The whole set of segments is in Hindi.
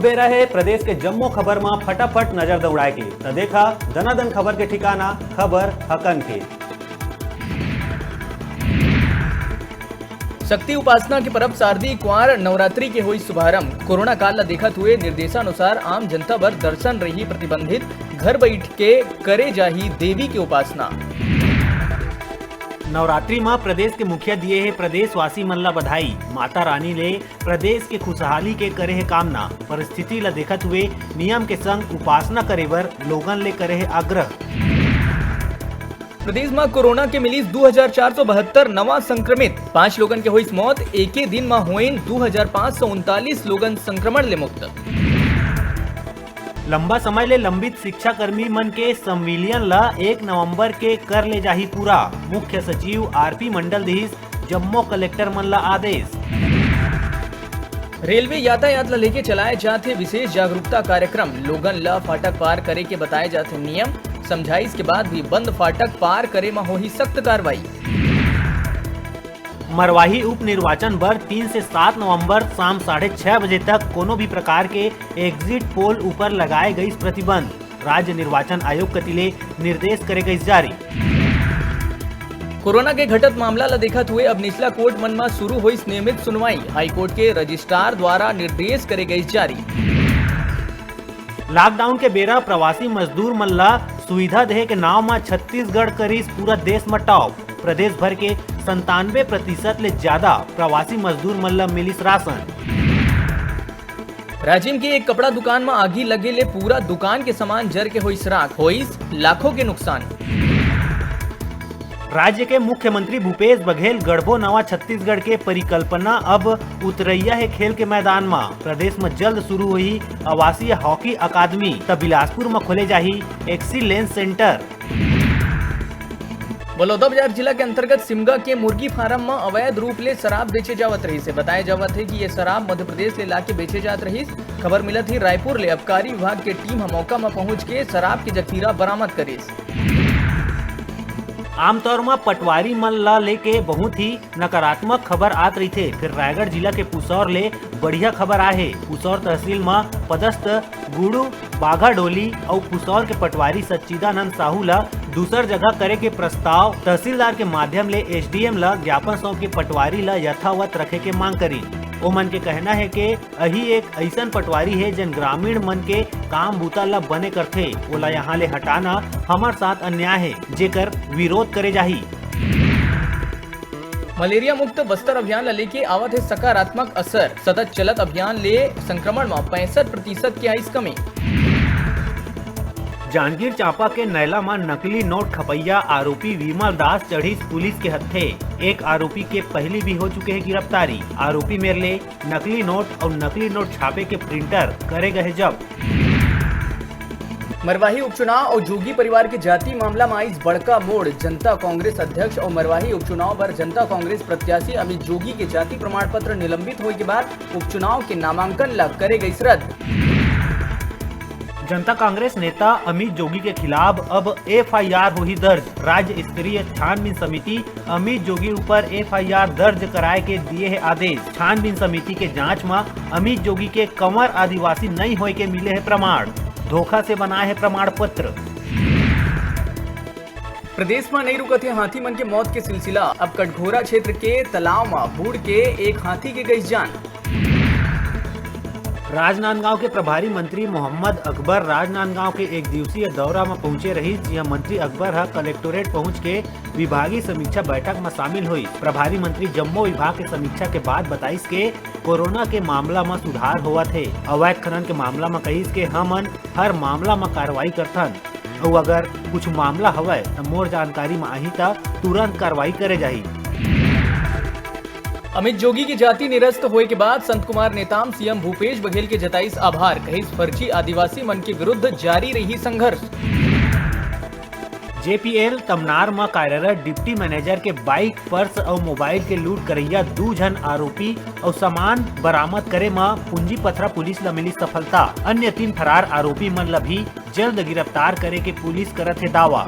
अब बेरा है प्रदेश के जम्मो खबर में फटाफट नजर दौड़ाए के तो देखा दनादन खबर के ठिकाना खबर हकन के। शक्ति उपासना के परब शारदीय कुंवार नवरात्रि के हुई शुभारंभ। कोरोना काल ला देखत हुए निर्देशानुसार आम जनता बर दर्शन रही प्रतिबंधित, घर बैठ के करे जाही देवी के उपासना। नवरात्रि में प्रदेश के मुखिया दिए है प्रदेशवासी मन ला बधाई। माता रानी ले प्रदेश के खुशहाली के करे है कामना। परिस्थिति ला देखत हुए नियम के संग उपासना करे बर लोगन ले करे है आग्रह। प्रदेश में कोरोना के मिली 2472 नवा संक्रमित, 5 लोगन के हुई मौत। एक ही दिन में हुए 2539 लोगन संक्रमण ले मुक्त। लंबा समय ले लंबित शिक्षा कर्मी मन के संविलियन ला 1 नवंबर के कर ले जाही पूरा। मुख्य सचिव आरपी मंडल दिहिस जम्मो कलेक्टर मन ला आदेश। रेलवे यातायात ला लेके चलाए जाते विशेष जागरूकता कार्यक्रम। लोगन ला फाटक पार करे के बताए जाते नियम। समझाइश के बाद भी बंद फाटक पार करे में होही सख्त कार्रवाई। मरवाही उप निर्वाचन पर 3 से 7 नवंबर शाम 6:30 बजे तक कोनो भी प्रकार के एग्जिट पोल ऊपर लगाए गई प्रतिबंध। राज्य निर्वाचन आयोग कतिले निर्देश करे गई जारी। कोरोना के घटत मामला ला देखत हुए अब निचला कोर्ट मन में शुरू हुई नियमित सुनवाई। हाईकोर्ट के रजिस्ट्रार द्वारा निर्देश करे गई जारी। लॉकडाउन के बेरा प्रवासी मजदूर मन ला सुविधा देहे के नाव में छत्तीसगढ़ करीस पूरा देश में टॉप। प्रदेश भर के 97% ले ज्यादा प्रवासी मजदूर मन ला मिलिस राशन। राजिम की एक कपड़ा दुकान में आगी लगे ले पूरा दुकान के सामान जर के हुई राख, हुई लाखों के नुकसान। राज्य के मुख्यमंत्री भूपेश बघेल गढ़बो नवा छत्तीसगढ़ के परिकल्पना अब उतरैया है खेल के मैदान में। प्रदेश में जल्द शुरू हुई आवासीय हॉकी अकादमी। तब बिलासपुर में खोले जाही एक्सीलेंस सेंटर। बलौदाबाजार जिला के अंतर्गत सिमगा के मुर्गी फार्म में अवैध रूप ले शराब बेचे जावत रही से बताया जावत है कि ये शराब मध्य प्रदेश ले लाके बेचे जात रही। खबर मिला थी रायपुर ले आबकारी विभाग के टीम मौका में पहुंच के शराब के जखीरा बरामद करे। आमतौर में पटवारी मन ला लेके बहुत ही नकारात्मक खबर आत रही थे। फिर रायगढ़ जिला के पुसौर ले बढ़िया खबर आए है। पुसौर तहसील में पदस्थ गुड़ू बाघा डोली और पुसौर के पटवारी सच्चिदानंद साहू ला दूसर जगह करे के प्रस्ताव तहसीलदार के माध्यम ले एसडीएम ला ज्ञापन सौंप के पटवारी ला यथावत रखे के मांग करी। ओ मन के कहना है कि अही एक ऐसन पटवारी है जन ग्रामीण मन के काम बूता ला बने करथे। ओला यहाँ ले हटाना हमार साथ अन्याय है, जेकर विरोध करे जाही। मलेरिया मुक्त बस्तर अभियान ला लेके आवत है सकारात्मक असर। सतत चलत अभियान ले संक्रमण में 65% की आई कमी। जांजगीर चांपा के नैला में नकली नोट खपैया आरोपी विमल दास चढ़ी पुलिस के हत्थे। एक आरोपी के पहले भी हो चुके हैं गिरफ्तारी। आरोपी मेरे ले नकली नोट और नकली नोट छापे के प्रिंटर करे गए जब्त। मरवाही उपचुनाव और जोगी परिवार के जाति मामला में आई बड़का मोड़। जनता कांग्रेस अध्यक्ष और मरवाही उपचुनाव पर जनता कांग्रेस प्रत्याशी अमित जोगी के जाति प्रमाण पत्र निलंबित होने के बाद उपचुनाव के नामांकन ला करे गई रद्द। जनता कांग्रेस नेता अमित जोगी के खिलाफ अब एफआईआर हुई दर्ज। राज्य स्तरीय छानबीन समिति अमित जोगी ऊपर एफआईआर दर्ज कराए के दिए है आदेश। छानबीन समिति के जांच में अमित जोगी के कंवर आदिवासी नहीं होए के मिले है प्रमाण। धोखा से बनाए है प्रमाण पत्र। प्रदेश में नहीं रुकत है हाथी मन के मौत के सिलसिला। अब कटघोरा क्षेत्र के तालाब में बूढ़ के एक हाथी के गई जान। राजनांदगांव के प्रभारी मंत्री मोहम्मद अकबर राजनांदगांव के एक दिवसीय दौरा में पहुंचे रही। जिया मंत्री अकबर है कलेक्टोरेट पहुंच के विभागीय समीक्षा बैठक में शामिल हुई। प्रभारी मंत्री जम्मो विभाग के समीक्षा के बाद बताइस के कोरोना के मामला में सुधार हुआ थे। अवैध खनन के मामला में कहिस के हमन हर मामला में कार्रवाई करथन और अगर कुछ मामला हवय तो मोर जानकारी में आही ता तुरंत कार्रवाई करे जाही। अमित जोगी की जाति निरस्त होए के बाद संत कुमार नेताम सीएम भूपेश बघेल के जताइस आभार। कहिस फर्जी आदिवासी मन के विरुद्ध जारी रही संघर्ष। जेपीएल तमनार में कार्यरत डिप्टी मैनेजर के बाइक, पर्स और मोबाइल के लूट करैया 2 जन आरोपी और सामान बरामद करे में पूंजी पथरा पुलिस ला मिली सफलता। अन्य 3 फरार आरोपी मन ला भी जल्द गिरफ्तार करे के पुलिस करत है दावा।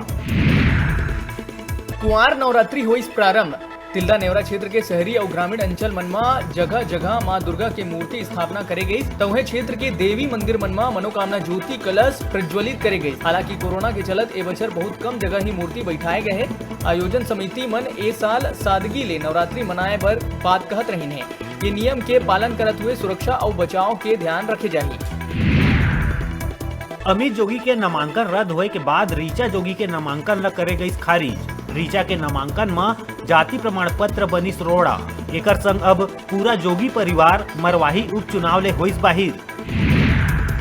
कुंवार नवरात्रि हुई प्रारंभ। तिल्दा नेवरा क्षेत्र के शहरी और ग्रामीण अंचल मनमा जगह जगह मां दुर्गा के मूर्ति स्थापना करे गई। तवहे क्षेत्र के देवी मंदिर मनमा मनोकामना ज्योति कलश प्रज्वलित करे गई। हालांकि कोरोना के चलत ए बछर बहुत कम जगह ही मूर्ति बैठाए गए हैं। आयोजन समिति मन ए साल सादगी ले नवरात्रि मनाए बर बात कहत रही है। ये नियम के पालन करत हुए सुरक्षा और बचाव के ध्यान रखे जाही। अमित जोगी के नामांकन रद्द होए के बाद रीचा जोगी के नामांकन ल करे गई खारिज। रीचा के नामांकन में जाति प्रमाण पत्र बनिस रोड़ा। एकर संग अब पूरा जोगी परिवार मरवाही उपचुनाव ले होइस बाहिर।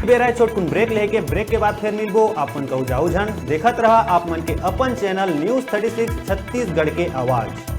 बेरा छोटकुन ब्रेक लेके ब्रेक के बाद फिर मिलबो। आपन कहू जाऊ झन देखत रहा आप मन के अपन चैनल न्यूज 36 छत्तीसगढ़ के आवाज।